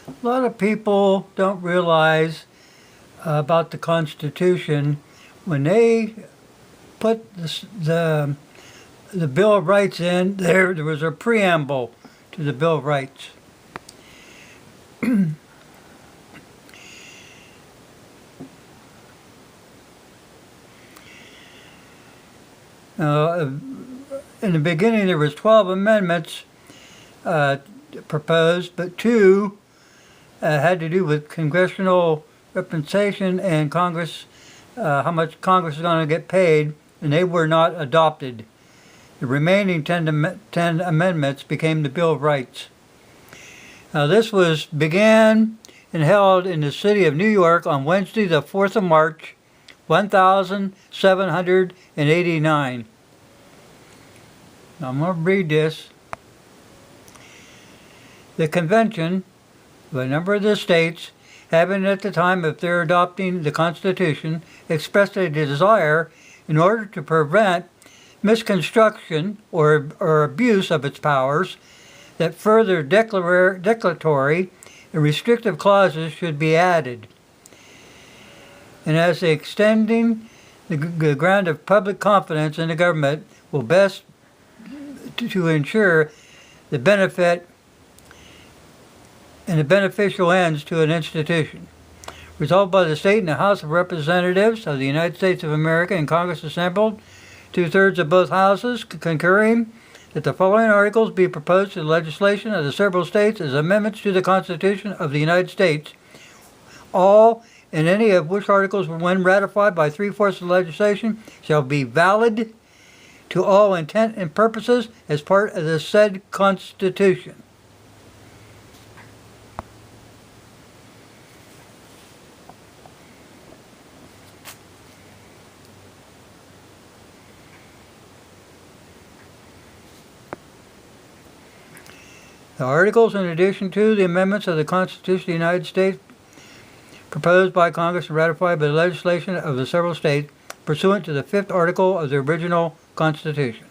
A lot of people don't realize about the Constitution. When they put the Bill of Rights in, there was a preamble to the Bill of Rights. Uh, in the beginning, there was 12 amendments uh, proposed, but two had to do with congressional representation and Congress, how much Congress is going to get paid, and they were not adopted. The remaining 10 amendments became the Bill of Rights. Now, this began and held in the city of New York on Wednesday, the 4th of March, 1789. Now, I'm going to read this. The convention, of a number of the states, having at the time of their adopting the Constitution, expressed a desire in order to prevent misconstruction or abuse of its powers, that further declaratory and restrictive clauses should be added. And as extending the ground of public confidence in the government will best to ensure the benefit and the beneficial ends to an institution. Resolved by the state and the House of Representatives of the United States of America and Congress assembled, 2/3 of both houses concurring that the following articles be proposed to the legislation of the several states as amendments to the Constitution of the United States, all and any of which articles, when ratified by 3/4 of the legislation, shall be valid to all intent and purposes as part of the said Constitution. The articles, in addition to the amendments of the Constitution of the United States proposed by Congress and ratified by the legislation of the several states pursuant to the 5th article of the original Constitution.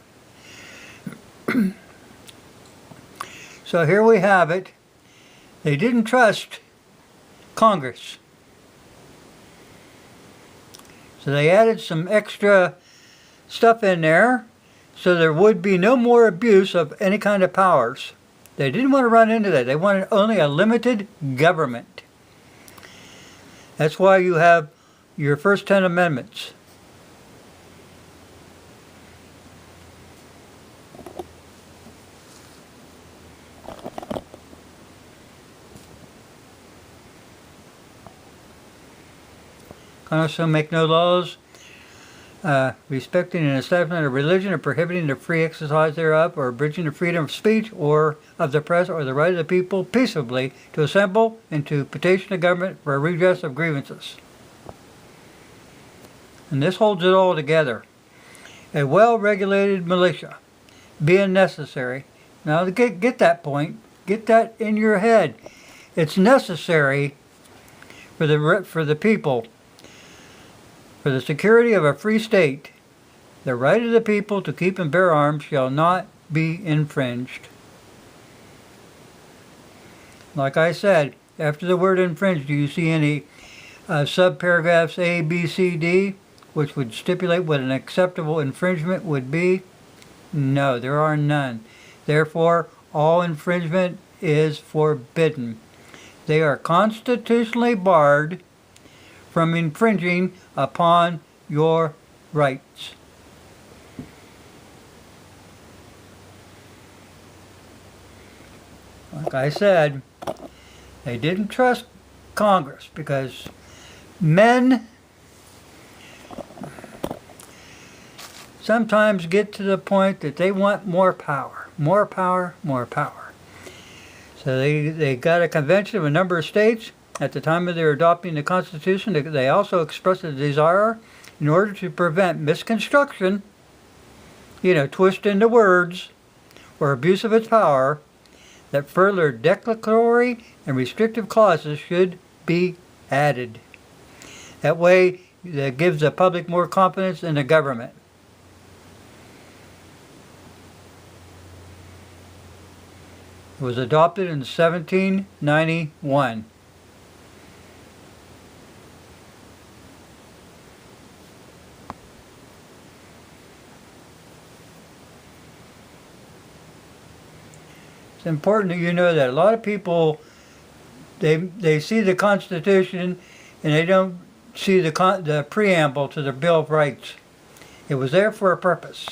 So here we have it. They didn't trust Congress. So they added some extra stuff in there so there would be no more abuse of any kind of powers. They didn't want to run into that. They wanted only a limited government. That's why you have your first 10 amendments. Congress shall make no laws respecting an establishment of religion or prohibiting the free exercise thereof or abridging the freedom of speech or of the press or the right of the people peaceably to assemble and to petition the government for a redress of grievances. And this holds it all together. A well-regulated militia being necessary. Now to get that point, get that in your head. It's necessary for the people. For the security of a free state, the right of the people to keep and bear arms shall not be infringed. Like I said, after the word infringed, do you see any subparagraphs A, B, C, D, which would stipulate what an acceptable infringement would be? No, there are none. Therefore, all infringement is forbidden. They are constitutionally barred from infringing upon your rights. Like I said, they didn't trust Congress because men sometimes get to the point that they want more power, more power, more power. So they got a convention of a number of states. At the time of their adopting the Constitution, they also expressed a desire in order to prevent misconstruction, twisting the words, or abuse of its power, that further declaratory and restrictive clauses should be added. That way, that gives the public more confidence in the government. It was adopted in 1791. It's important that you know that a lot of people, they see the Constitution and they don't see the preamble to the Bill of Rights. It was there for a purpose.